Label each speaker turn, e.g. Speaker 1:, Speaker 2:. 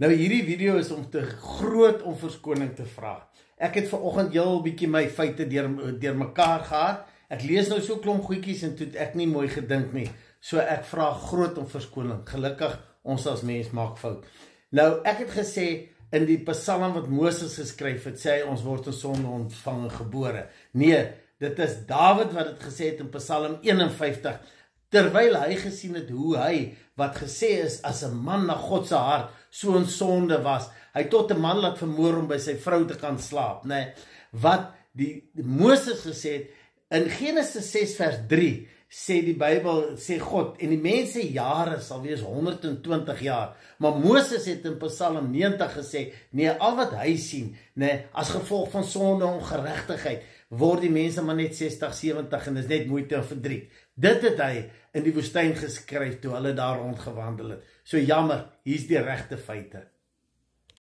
Speaker 1: Nou hierdie video is om te groot om verskoning te vra. Ek het vanoggend heel bietjie my feite deur mekaar gehad. Ek lees nou so klomp goedjies en toe ek nie mooi gedink nie. So ek vra groot om verskoning. Gelukkig ons as mens maak fout. Nou ek het gesê in die Psalm wat Moses geskryf het, sê hy ons word in sonde ontvang en gebore. Nee, dit is Dawid wat dit gesê het in Psalm 51. Terwyl hy gesien het hoe hy, wat gesê is as 'n man na God se hart, so in sonde was, hy tot 'n man laat vermoor om by sy vrou te kan slaap, nee, wat die Moses gesê het, in Genesis 6 vers 3, sê die Bybel, sê God, en die mense jare sal wees 120 jaar, maar Moses het in Psalm 90 gesê, nee, al wat hy sien, nee, as gevolg van sonde en ongeregtigheid, word die mense maar net 60, 70 en is net moeite en verdriet. Dit het hy in die woestyn geskryf toe hulle daar rondgewandel het. So jammer, hier's die regte feite.